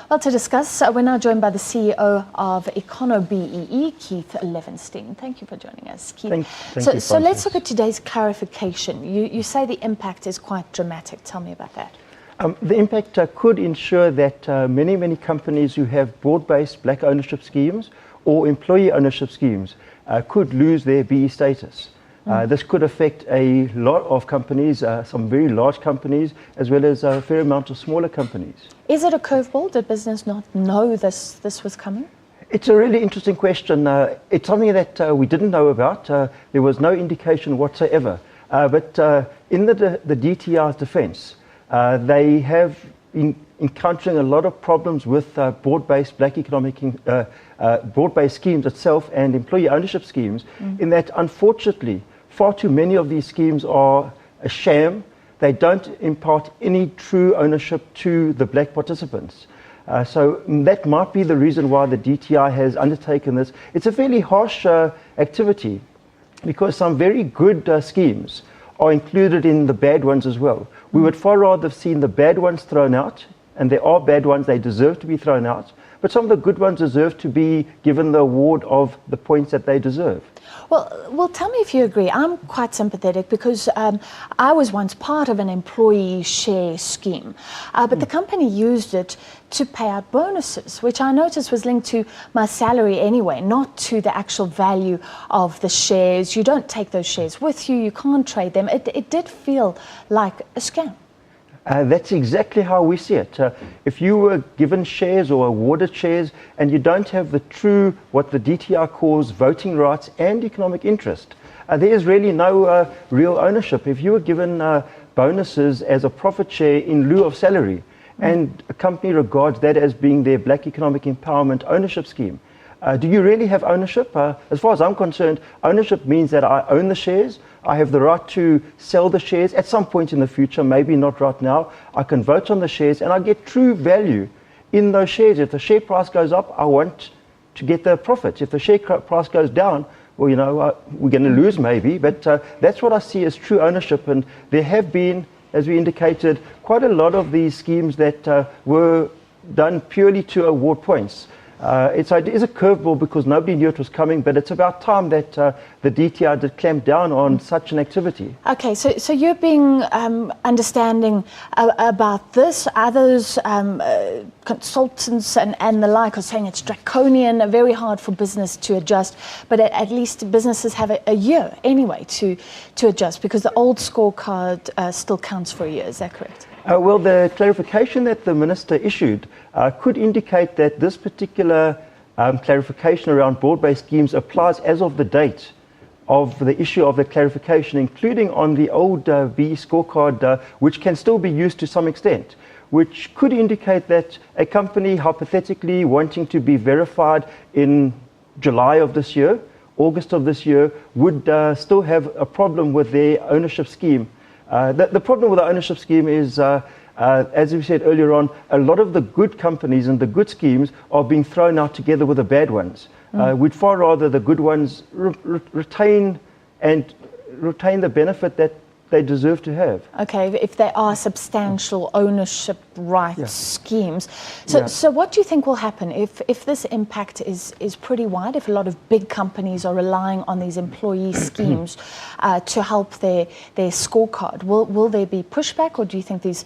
Well, to discuss, we're now joined by the CEO of EconoBEE, Keith Levenstein. Thank you for joining us, Keith. Thank you, so let's look at today's clarification. You say the impact is quite dramatic. Tell me about that. The impact could ensure that many companies who have broad-based black ownership schemes or employee ownership schemes could lose their BE status. This could affect a lot of companies, some very large companies, as well as a fair amount of smaller companies. Is it a curveball? Did business not know this was coming? It's a really interesting question. It's something that we didn't know about. There was no indication whatsoever. But in the DTI's defense, they have been encountering a lot of problems with broad-based black economic, broad-based schemes itself and employee ownership schemes, in that unfortunately far too many of these schemes are a sham. They don't impart any true ownership to the black participants. So that might be the reason why the DTI has undertaken this. It's a fairly harsh activity, because some very good schemes are included in the bad ones as well. We would far rather have seen the bad ones thrown out, and there are bad ones, they deserve to be thrown out, but some of the good ones deserve to be given the award of the points that they deserve. Well, tell me if you agree. I'm quite sympathetic because I was once part of an employee share scheme, but the company used it to pay out bonuses, which I noticed was linked to my salary anyway, not to the actual value of the shares. You don't take those shares with you, you can't trade them. It did feel like a scam. That's exactly how we see it. If you were given shares or awarded shares and you don't have the true, what the DTI calls voting rights and economic interest, there is really no real ownership. If you were given bonuses as a profit share in lieu of salary, and a company regards that as being their black economic empowerment ownership scheme, do you really have ownership? As far as I'm concerned, ownership means that I own the shares. I have the right to sell the shares at some point in the future, maybe not right now. I can vote on the shares and I get true value in those shares. If the share price goes up, I want to get the profits. If the share price goes down, well, you know, we're going to lose maybe, but that's what I see as true ownership. And there have been, as we indicated, quite a lot of these schemes that were done purely to award points. It is a curveball because nobody knew it was coming, but it's about time that the DTI did clamp down on such an activity. Okay, so you're being understanding about this. Others, consultants and the like, are saying it's draconian, very hard for business to adjust, but at least businesses have a year anyway to adjust, because the old scorecard still counts for a year. Is that correct? Well, the clarification that the Minister issued could indicate that this particular clarification around broad-based schemes applies as of the date of the issue of the clarification, including on the old BE scorecard, which can still be used to some extent, which could indicate that a company hypothetically wanting to be verified in July of this year, August of this year, would still have a problem with their ownership scheme. The problem with the ownership scheme is, as we said earlier on, a lot of the good companies and the good schemes are being thrown out together with the bad ones. We'd far rather the good ones retain the benefit that they deserve to have. Okay, if they are substantial ownership rights schemes. So what do you think will happen if this impact is pretty wide, if a lot of big companies are relying on these employee schemes to help their scorecard? Will there be pushback, or do you think these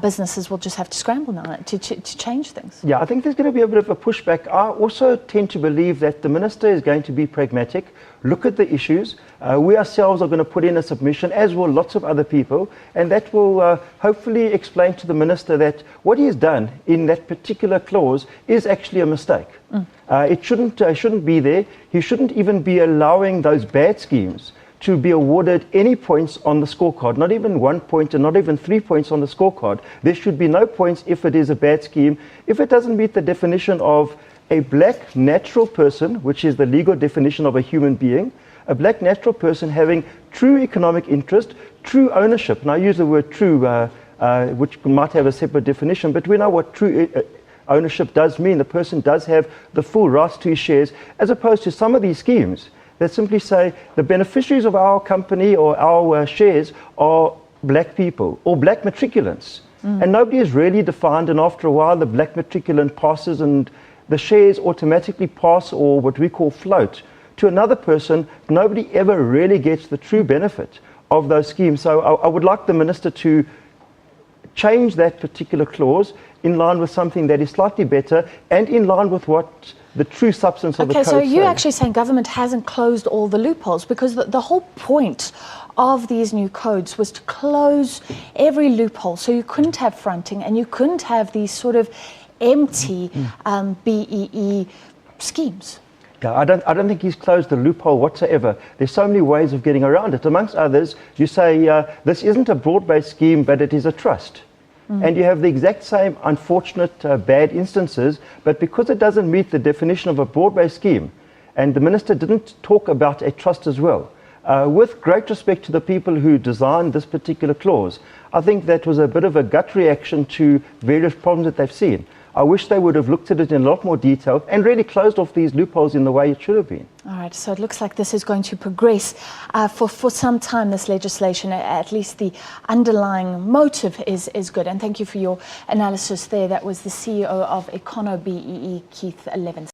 businesses will just have to scramble now to change things? Yeah, I think there's going to be a bit of a pushback. I also tend to believe that the Minister is going to be pragmatic, look at the issues. We ourselves are going to put in a submission, as will lots of other people, and that will hopefully explain to the Minister that what he has done in that particular clause is actually a mistake. It shouldn't be there. He shouldn't even be allowing those bad schemes to be awarded any points on the scorecard, not even 1 point and not even 3 points on the scorecard. There should be no points if it is a bad scheme, if it doesn't meet the definition of a black natural person, which is the legal definition of a human being, a black natural person having true economic interest, true ownership. And I use the word true, which might have a separate definition, but we know what true ownership does mean. The person does have the full rights to his shares, as opposed to some of these schemes that simply say the beneficiaries of our company or our shares are black people or black matriculants. And nobody is really defined, and after a while the black matriculant passes and the shares automatically pass, or what we call float, to another person. Nobody ever really gets the true benefit of those schemes. So I would like the Minister to change that particular clause in line with something that is slightly better and in line with what the true substance of the code Okay, so you're says. actually saying government hasn't closed all the loopholes, because the whole point of these new codes was to close every loophole, so you couldn't have fronting and you couldn't have these sort of empty BEE schemes. Yeah, I don't think he's closed the loophole whatsoever. There's so many ways of getting around it. Amongst others, you say this isn't a broad-based scheme, but it is a trust. And you have the exact same unfortunate bad instances, but because it doesn't meet the definition of a broad-based scheme, and the Minister didn't talk about a trust as well. With great respect to the people who designed this particular clause, I think that was a bit of a gut reaction to various problems that they've seen. I wish they would have looked at it in a lot more detail and really closed off these loopholes in the way it should have been. All right, so it looks like this is going to progress for some time, this legislation. At least the underlying motive is good. And thank you for your analysis there. That was the CEO of Econo BEE, Keith Levenstein.